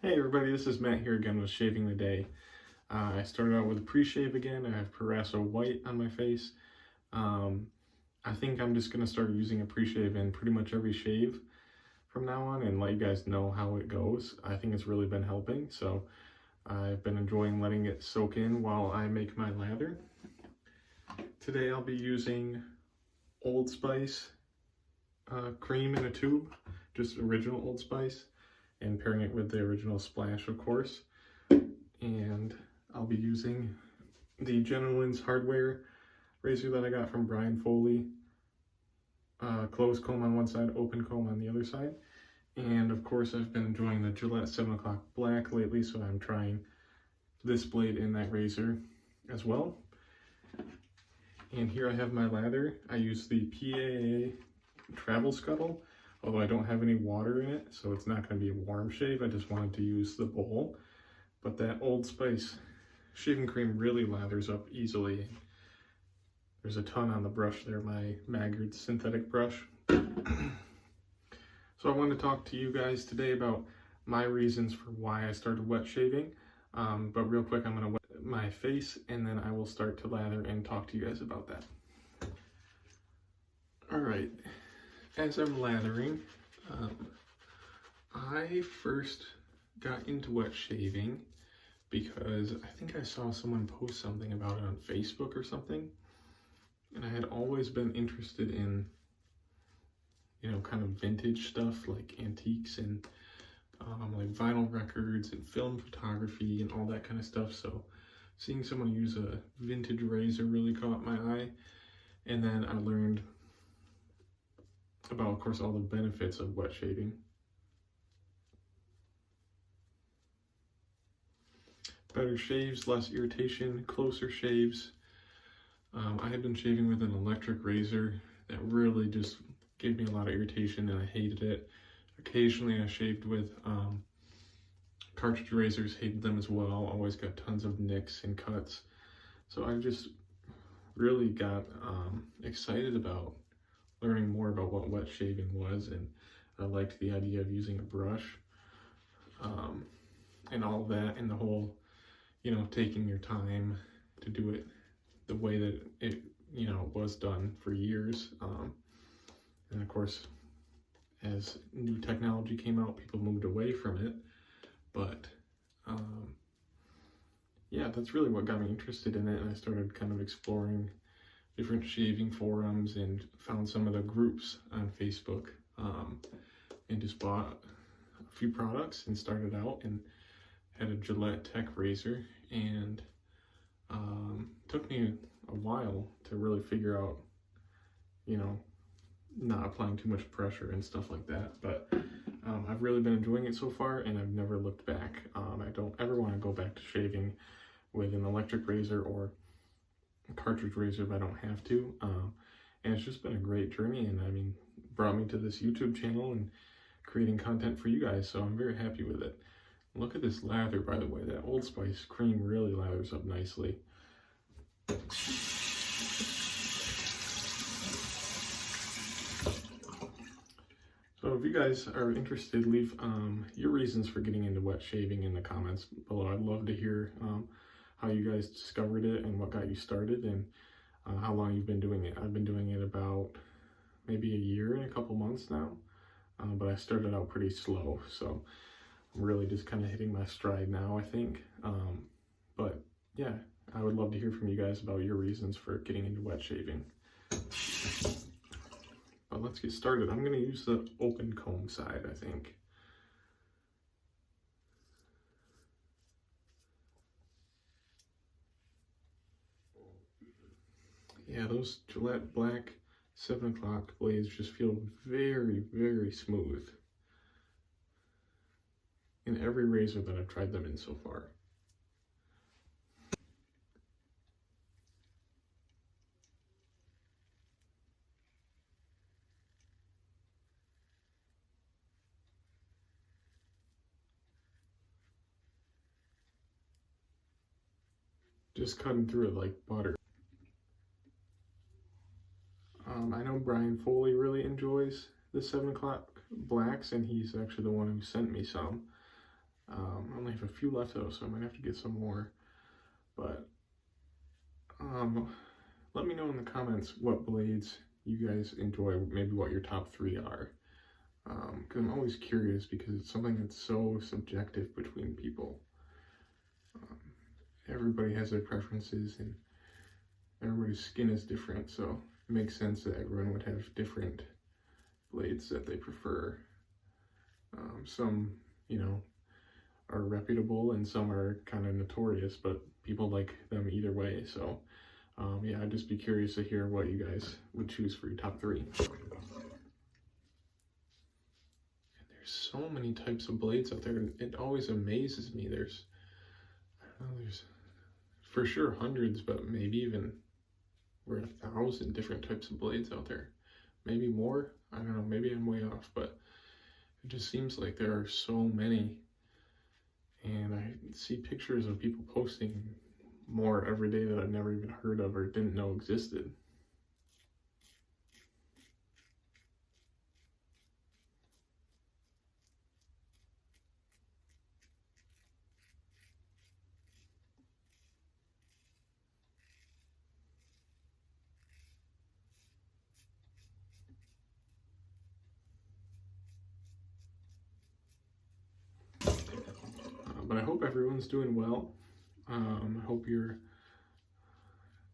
Hey everybody, this is Matt here again with Shaving the Day. I started out with a pre-shave again. I have Parasso White on my face. I think I'm just going to start using a pre-shave in pretty much every shave from now on and let you guys know how it goes. I think it's really been helping, so I've been enjoying letting it soak in while I make my lather. Today I'll be using Old Spice cream in a tube, just original Old Spice, and pairing it with the original Splash, of course. And I'll be using the Gentleman's Hardware razor that I got from Brian Foley. Closed comb on one side, open comb on the other side. And of course I've been enjoying the Gillette 7 o'clock black lately, so I'm trying this blade in that razor as well. And here I have my lather. I use the PAA Travel Scuttle, although I don't have any water in it, so it's not going to be a warm shave. I just wanted to use the bowl. But that Old Spice shaving cream really lathers up easily. There's a ton on the brush there, my Maggard synthetic brush. So I wanted to talk to you guys today about my reasons for why I started wet shaving. But real quick, I'm going to wet my face and then I will start to lather and talk to you guys about that. Alright, as I'm lathering, I first got into wet shaving because I think I saw someone post something about it on Facebook or something, and I had always been interested in, you know, kind of vintage stuff like antiques and like vinyl records and film photography and all that kind of stuff. So seeing someone use a vintage razor really caught my eye, and then I learned about, of course, all the benefits of wet shaving. Better shaves, less irritation, closer shaves. I had been shaving with an electric razor that really just gave me a lot of irritation and I hated it. Occasionally I shaved with cartridge razors, hated them as well, always got tons of nicks and cuts. So I just really got excited about learning more about what wet shaving was, and I liked the idea of using a brush and all of that, and the whole, you know, taking your time to do it the way that it, you know, was done for years. And of course, as new technology came out, people moved away from it, but yeah, that's really what got me interested in it, and I started kind of exploring different shaving forums and found some of the groups on Facebook, and just bought a few products and started out and had a Gillette Tech razor, and took me a while to really figure out, you know, not applying too much pressure and stuff like that, but I've really been enjoying it so far and I've never looked back. I don't ever want to go back to shaving with an electric razor or a cartridge razor if I don't have to, and it's just been a great journey, and I mean, brought me to this YouTube channel and creating content for you guys, so I'm very happy with it. Look at this lather, by the way. That Old Spice cream really lathers up nicely. So if you guys are interested, leave your reasons for getting into wet shaving in the comments below. I'd love to hear how you guys discovered it and what got you started, and how long you've been doing it. I've been doing it about maybe a year and a couple months now, but I started out pretty slow, so I'm really just kind of hitting my stride now, I think. But yeah, I would love to hear from you guys about your reasons for getting into wet shaving. But let's get started. I'm going to use the open comb side, I think. Yeah, those Gillette black 7 o'clock blades just feel very, very smooth in every razor that I've tried them in so far. Just cutting through it like butter. I know Brian Foley really enjoys the 7 o'clock blacks, and he's actually the one who sent me some. I only have a few left though, so I might have to get some more. But let me know in the comments what blades you guys enjoy, maybe what your top 3 are. Because I'm always curious, because it's something that's so subjective between people. Everybody has their preferences and everybody's skin is different, so it makes sense that everyone would have different blades that they prefer. Some, you know, are reputable and some are kind of notorious, but people like them either way. So yeah, I'd just be curious to hear what you guys would choose for your top 3. And there's so many types of blades out there. It always amazes me. There's, I don't know, there's for sure hundreds, but maybe even we're 1,000 different types of blades out there. Maybe more. I don't know, maybe I'm way off, but it just seems like there are so many. And I see pictures of people posting more every day that I've never even heard of or didn't know existed. But I hope everyone's doing well. I hope your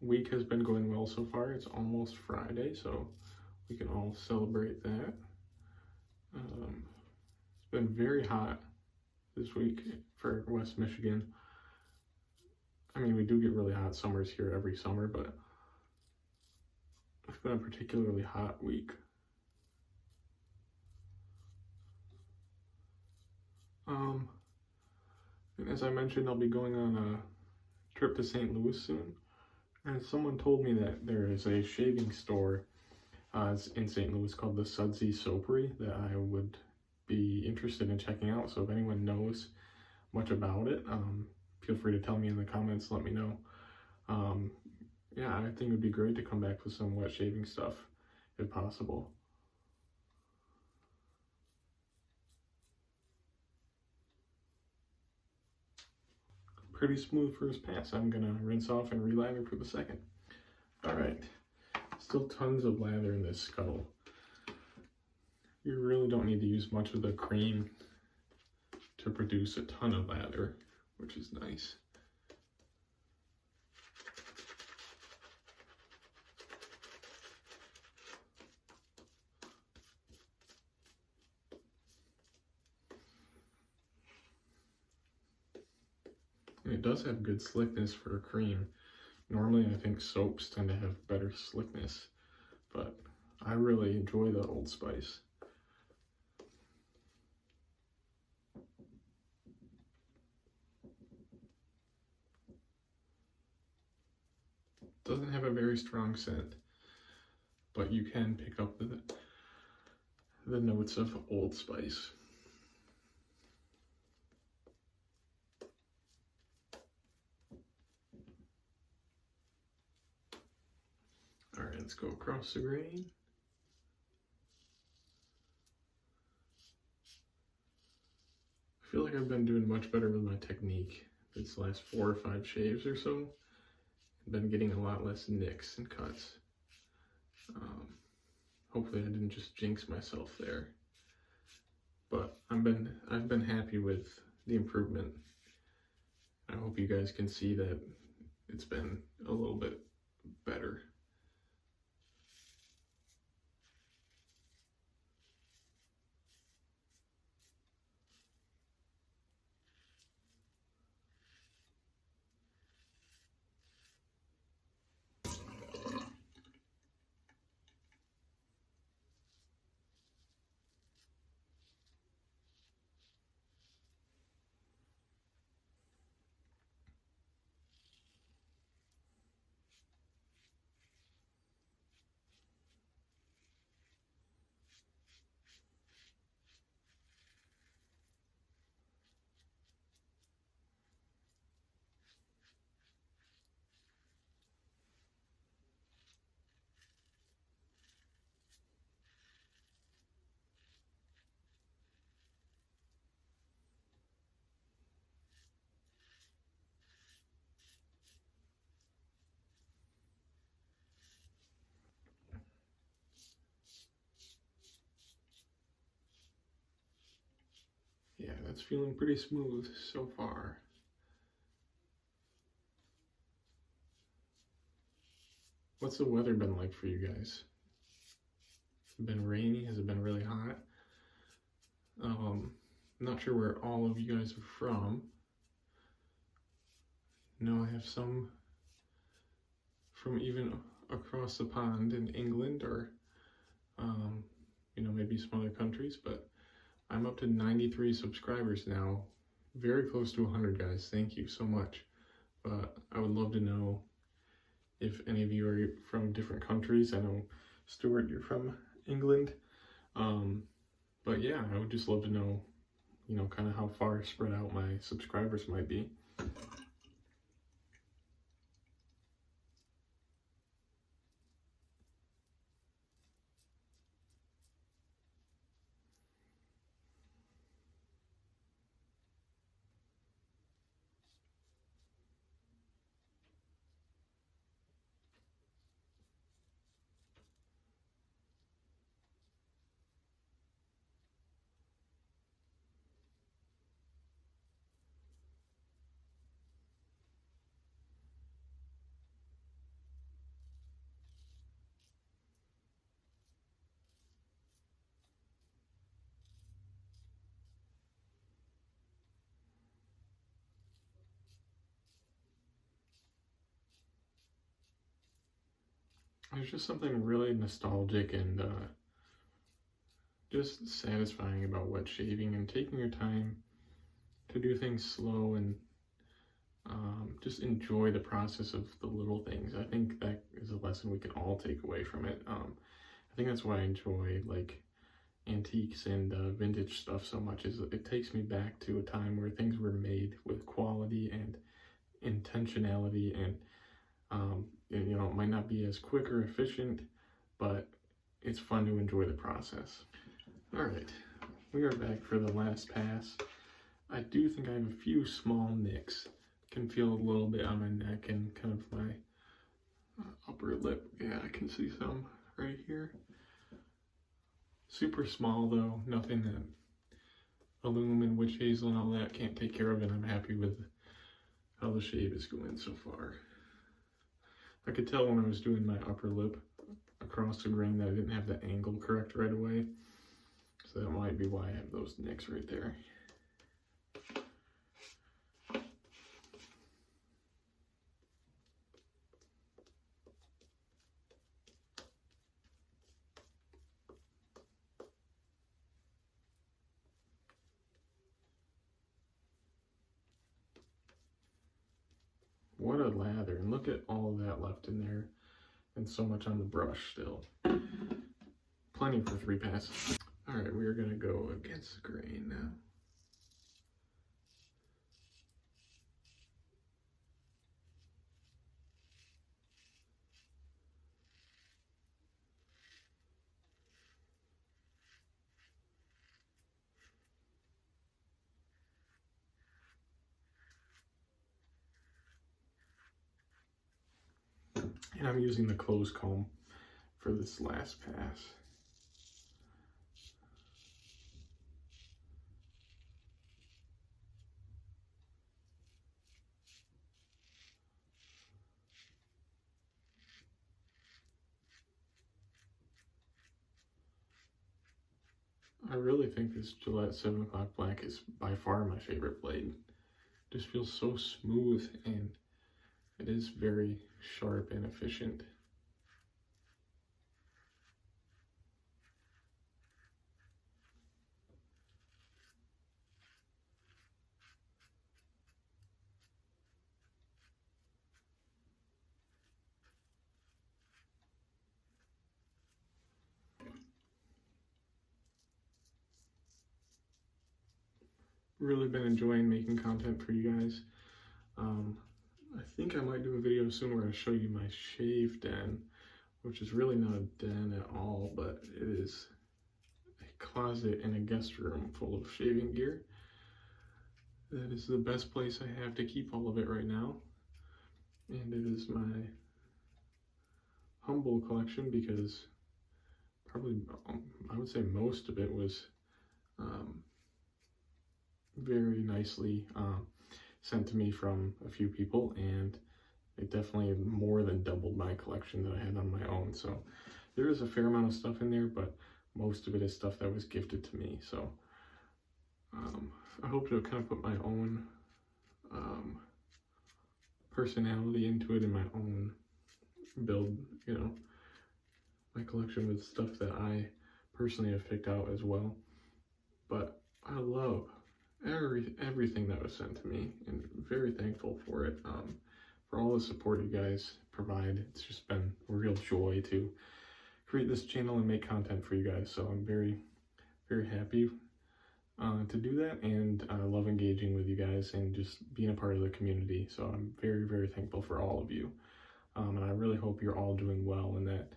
week has been going well so far. It's almost Friday, so we can all celebrate that. It's been very hot this week for West Michigan. I mean, we do get really hot summers here every summer, but it's been a particularly hot week. And as I mentioned, I'll be going on a trip to St. Louis soon. And someone told me that there is a shaving store in St. Louis called the Sudsy Soapery that I would be interested in checking out. So if anyone knows much about it, feel free to tell me in the comments, let me know. Yeah, I think it would be great to come back with some wet shaving stuff if possible. Pretty smooth first pass. I'm gonna rinse off and relather for the second. All right, still tons of lather in this Scuttle. You really don't need to use much of the cream to produce a ton of lather, which is nice. And it does have good slickness for a cream. Normally I think soaps tend to have better slickness, but I really enjoy the Old Spice. Doesn't have a very strong scent, but you can pick up the notes of Old Spice. All right, let's go across the grain. I feel like I've been doing much better with my technique these last 4 or 5 shaves or so. I've been getting a lot less nicks and cuts. Hopefully I didn't just jinx myself there. But I've been happy with the improvement. I hope you guys can see that it's been a little bit better. yeah, that's feeling pretty smooth so far. What's the weather been like for you guys? Has it been rainy? Has it been really hot? Not sure where all of you guys are from. No, I have some from even across the pond in England, or you know, maybe some other countries, but I'm up to 93 subscribers now. Very close to 100, guys. Thank you so much. But I would love to know if any of you are from different countries. I know, Stuart, you're from England. But yeah, I would just love to know, you know, kind of how far spread out my subscribers might be. There's just something really nostalgic and just satisfying about wet shaving and taking your time to do things slow and just enjoy the process of the little things. I think that is a lesson we can all take away from it. I think that's why I enjoy like antiques and vintage stuff so much, is it takes me back to a time where things were made with quality and intentionality, and you know, it might not be as quick or efficient, but it's fun to enjoy the process. All right, we are back for the last pass. I do think I have a few small nicks. Can feel a little bit on my neck and kind of my upper lip. Yeah, I can see some right here. Super small though, nothing that aluminum, witch hazel, and all that can't take care of, and I'm happy with how the shave is going so far. I could tell when I was doing my upper lip across the grain that I didn't have the angle correct right away, so that might be why I have those nicks right there. What a lather, and look at all of that left in there, and so much on the brush still. Plenty for 3 passes. All right, we are gonna go against the grain now. And I'm using the closed comb for this last pass. I really think this Gillette 7 o'clock black is by far my favorite blade. Just feels so smooth, and it is very sharp and efficient. Really been enjoying making content for you guys. I think I might do a video soon where I show you my shave den, which is really not a den at all, but it is a closet and a guest room full of shaving gear. That is the best place I have to keep all of it right now, and it is my humble collection because probably I would say most of it was very nicely sent to me from a few people, and it definitely more than doubled my collection that I had on my own. So there is a fair amount of stuff in there, but most of it is stuff that was gifted to me. So I hope to kind of put my own personality into it, and my own build, you know, my collection with stuff that I personally have picked out as well. But I love everything that was sent to me, and very thankful for it, for all the support you guys provide. It's just been a real joy to create this channel and make content for you guys. So I'm very, very happy to do that, and I love engaging with you guys and just being a part of the community. So I'm very, very thankful for all of you, and I really hope you're all doing well, and that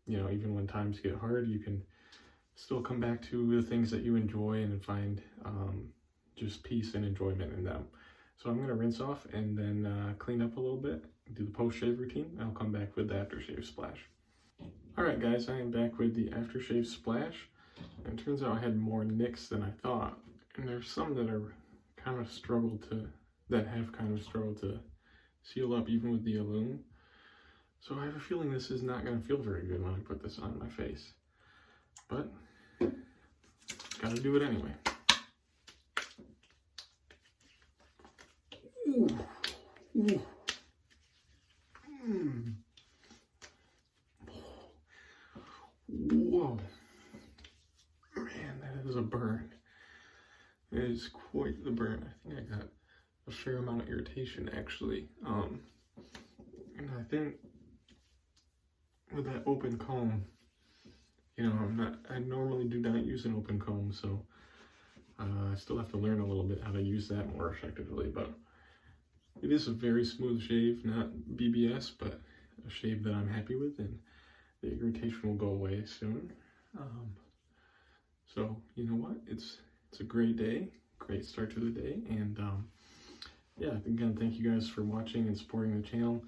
you know, even when times get hard, you can still come back to the things that you enjoy and find just peace and enjoyment in them. So I'm going to rinse off and then clean up a little bit, do the post-shave routine, and I'll come back with the aftershave splash. Alright guys, I am back with the aftershave splash, and it turns out I had more nicks than I thought, and there's some that are kind of have kind of struggled to seal up even with the Illume. So I have a feeling this is not going to feel very good when I put this on my face, but gotta do it anyway. Ooh. Ooh. Whoa, man, that is a burn. It is quite the burn. I think I got a fair amount of irritation actually. And I think with that open comb, you know, I normally do not use an open comb, so I still have to learn a little bit how to use that more effectively. But it is a very smooth shave, not BBS, but a shave that I'm happy with, and the irritation will go away soon. So you know what? It's a great day, great start to the day, and yeah, again, thank you guys for watching and supporting the channel.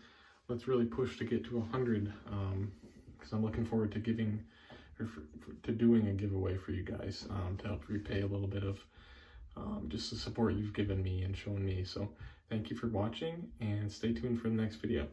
Let's really push to get to 100, because I'm looking forward to doing a giveaway for you guys to help repay a little bit of just the support you've given me and shown me. So thank you for watching, and stay tuned for the next video.